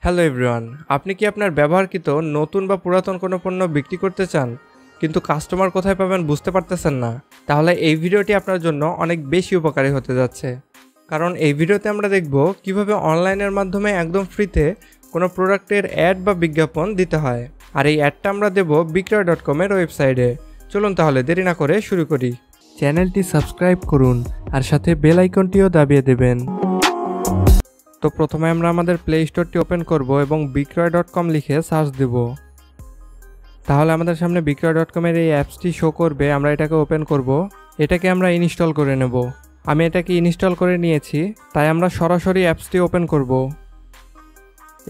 Hello everyone, আপনি কি আপনার ব্যবহারকৃত নতুন বা পুরাতন কোনো পণ্য বিক্রি করতে চান কিন্তু কাস্টমার কোথায় পাবেন বুঝতে পারতেছেন না? তাহলে এই ভিডিওটি আপনার জন্য অনেক বেশি উপকারী হতে যাচ্ছে। কারণ এই ভিডিওতে আমরা দেখব কিভাবে অনলাইনের মাধ্যমে একদম ফ্রিতে কোনো প্রোডাক্টের অ্যাড বা বিজ্ঞাপন দিতে হয়। আর এই অ্যাডটা আমরা দেব বিক্রয়.com এর ওয়েবসাইটে। চলুন তাহলে দেরি না করে শুরু করি। চ্যানেলটি সাবস্ক্রাইব করুন আর সাথে বেল আইকনটিও দাবিয়ে দেবেন। তো প্রথমে আমরা আমাদের প্লে স্টোরটি ওপেন করব এবং বিক্রয়.com লিখে সার্চ দেব। তাহলে আমাদের সামনে বিক্রয়.com এর এই অ্যাপসটি শো করবে। আমরা এটাকে ওপেন করব, এটাকে আমরা ইনস্টল করে নেব। আমি এটাকে ইনস্টল করে নিয়েছি, তাই আমরা সরাসরি অ্যাপসটি ওপেন করব।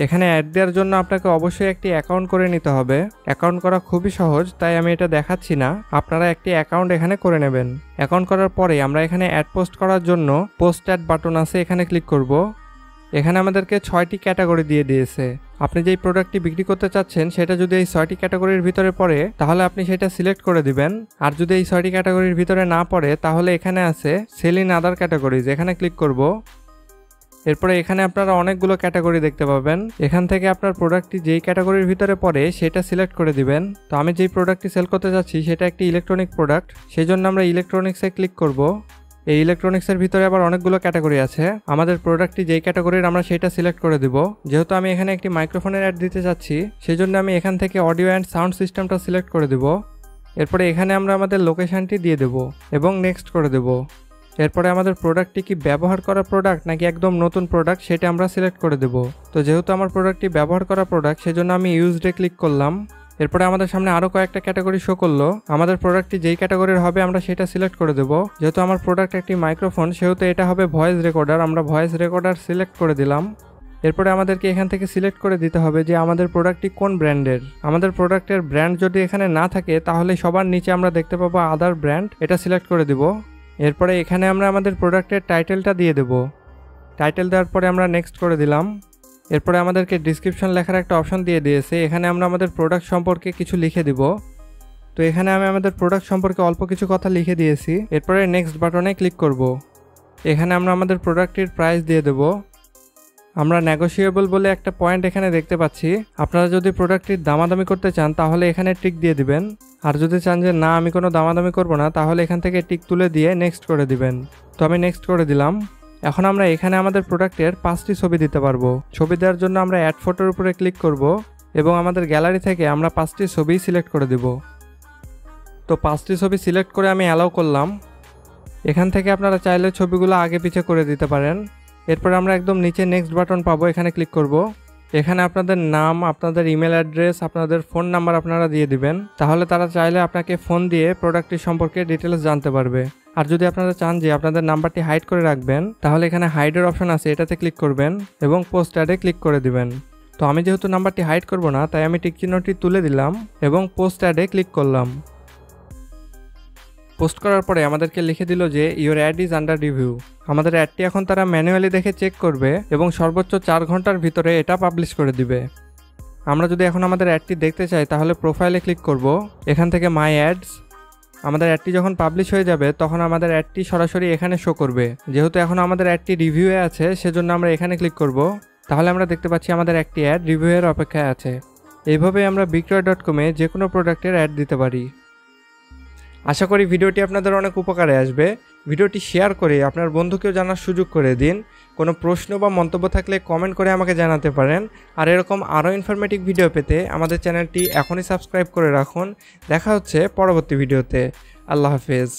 এখানে অ্যাড দেওয়ার জন্য আপনাকে অবশ্যই একটি অ্যাকাউন্ট করে নিতে হবে। অ্যাকাউন্ট করা খুবই সহজ, তাই আমি এটা দেখাচ্ছি না, আপনারা একটি অ্যাকাউন্ট এখানে করে নেবেন। অ্যাকাউন্ট করার পরে আমরা এখানে অ্যাড পোস্ট করার জন্য পোস্ট অ্যাড বাটন আছে, এখানে ক্লিক করব। এখানে আমাদেরকে 6টি ক্যাটাগরি দিয়ে দিয়েছে। আপনি যেই প্রোডাক্টটি বিক্রি করতে চাচ্ছেন সেটা যদি এই 6টি ক্যাটাগরির ভিতরে পড়ে তাহলে আপনি সেটা সিলেক্ট করে দিবেন। আর যদি এই 6টি ক্যাটাগরির ভিতরে না পড়ে তাহলে এখানে আছে সেল ইন আদার ক্যাটাগরিজ, এখানে ক্লিক করব। এরপরে এখানে আপনারা অনেকগুলো ক্যাটাগরি দেখতে পাবেন। এখান থেকে আপনার প্রোডাক্টটি যেই ক্যাটাগরির ভিতরে পড়ে সেটা সিলেক্ট করে দিবেন। তো আমি যেই প্রোডাক্টটি সেল করতে যাচ্ছি সেটা একটি ইলেকট্রনিক প্রোডাক্ট, সেই জন্য আমরা ইলেকট্রনিক্সে ক্লিক করব। এই ইলেকট্রনিক্সের ভিতরে আবার অনেকগুলো ক্যাটাগরি আছে। আমাদের প্রোডাক্টটি যেই ক্যাটাগরির আমরা সেটা সিলেক্ট করে দিব। যেহেতু আমি এখানে একটি মাইক্রোফোনের অ্যাড দিতে চাচ্ছি সেই জন্য আমি এখান থেকে অডিও অ্যান্ড সাউন্ড সিস্টেমটা সিলেক্ট করে দিব। এরপরে এখানে আমরা আমাদের লোকেশনটি দিয়ে দেব এবং নেক্সট করে দেব। এরপরে আমাদের প্রোডাক্টটি কি ব্যবহার করা প্রোডাক্ট নাকি একদম নতুন প্রোডাক্ট সেটা আমরা সিলেক্ট করে দেব। তো যেহেতু আমার প্রোডাক্টটি ব্যবহার করা প্রোডাক্ট সেজন্য আমি ইউজডে ক্লিক করলাম। এরপরে আমাদের সামনে আরও কয়েকটা ক্যাটাগরি শো করলো। আমাদের প্রোডাক্টটি যেই ক্যাটাগরির হবে আমরা সেটা সিলেক্ট করে দেব। যেহেতু আমার প্রোডাক্ট একটি মাইক্রোফোন সেহেতু এটা হবে ভয়েস রেকর্ডার, আমরা ভয়েস রেকর্ডার সিলেক্ট করে দিলাম। এরপরে আমাদেরকে এখান থেকে সিলেক্ট করে দিতে হবে যে আমাদের প্রোডাক্টটি কোন ব্র্যান্ডের। আমাদের প্রোডাক্টের ব্র্যান্ড যদি এখানে না থাকে তাহলে সবার নিচে আমরা দেখতে পাবো আদার ব্র্যান্ড, এটা সিলেক্ট করে দিব। এরপরে এখানে আমরা আমাদের প্রোডাক্টের টাইটেলটা দিয়ে দেব। টাইটেল দেওয়ার পরে আমরা নেক্সট করে দিলাম। এরপরে আমাদেরকে ডিসক্রিপশন লেখার একটা অপশন দিয়ে দিয়েছে, এখানে আমরা আমাদের প্রোডাক্ট সম্পর্কে কিছু লিখে দিব। তো এখানে আমি আমাদের প্রোডাক্ট সম্পর্কে অল্প কিছু কথা লিখে দিয়েছি। এরপরে নেক্সট বাটনে ক্লিক করব। এখানে আমরা আমাদের প্রোডাক্টটির প্রাইস দিয়ে দেব। আমরা নেগোশিয়েবল বলে একটা পয়েন্ট এখানে দেখতে পাচ্ছি। আপনারা যদি প্রোডাক্টটির দামাদামি করতে চান তাহলে এখানে টিক দিয়ে দিবেন। আর যদি চান যে না আমি কোনো দামাদামি করব না তাহলে এখান থেকে টিক তুলে দিয়ে নেক্সট করে দিবেন। তো আমি নেক্সট করে দিলাম। এখন আমরা এখানে আমাদের প্রোডাক্টের 5টি ছবি দিতে পারবো। ছবি দেওয়ার জন্য আমরা অ্যাড ফটোর উপরে ক্লিক করব এবং আমাদের গ্যালারি থেকে আমরা 5টি ছবি সিলেক্ট করে দিব। তো 5টি ছবি সিলেক্ট করে আমি অ্যালাউ করলাম। এখান থেকে আপনারা চাইলে ছবিগুলো আগে পিছে করে দিতে পারেন। এরপর আমরা একদম নিচে নেক্সট বাটন পাবো, এখানে ক্লিক করব। এখানে আপনাদের নাম, আপনাদের ইমেল অ্যাড্রেস, আপনাদের ফোন নাম্বার আপনারা দিয়ে দিবেন। তাহলে তারা চাইলে আপনাকে ফোন দিয়ে প্রোডাক্টটি সম্পর্কে ডিটেলস জানতে পারবে। আর যদি আপনারা চান যে আপনাদের নাম্বারটি হাইড করে রাখবেন তাহলে এখানে হাইডের অপশন আছে, এটাতে ক্লিক করবেন এবং পোস্ট অ্যাডে ক্লিক করে দিবেন। তো আমি যেহেতু নাম্বারটি হাইড করব না তাই আমি টিক চিহ্নটি তুলে দিলাম এবং পোস্ট অ্যাডে ক্লিক করলাম। পোস্ট করার পরে আমাদেরকে লিখে দিল যে your ad is under review. আমাদের অ্যাডটি এখন তারা ম্যানুয়ালি দেখে চেক করবে এবং সর্বোচ্চ 4 ঘন্টার ভিতরে এটা পাবলিশ করে দিবে। আমরা যদি এখন আমাদের অ্যাডটি দেখতে চাই তাহলে প্রোফাইলে ক্লিক করব। এখান থেকে মাই অ্যাডস, আমাদের অ্যাডটি যখন পাবলিশ হয়ে যাবে তখন আমাদের অ্যাডটি সরাসরি এখানে শো করবে। যেহেতু এখন আমাদের অ্যাডটি রিভিউয়ে আছে সেজন্য আমরা এখানে ক্লিক করব। তাহলে আমরা দেখতে পাচ্ছি আমাদের একটি অ্যাড রিভিউয়ের অপেক্ষায় আছে। এইভাবেই আমরা বিক্রয়.com এ যে কোনো প্রোডাক্টের অ্যাড দিতে পারি। আশা করি ভিডিওটি আপনাদের অনেক উপকারে আসবে। ভিডিওটি শেয়ার করে আপনার বন্ধুকেও জানার সুযোগ করে দিন। কোনো প্রশ্ন বা মন্তব্য থাকলে কমেন্ট করে আমাকে জানাতে পারেন। আর এরকম আরও ইনফরমেটিভ ভিডিও পেতে আমাদের চ্যানেলটি এখনই সাবস্ক্রাইব করে রাখুন। দেখা হচ্ছে পরবর্তী ভিডিওতে। আল্লাহ হাফেজ।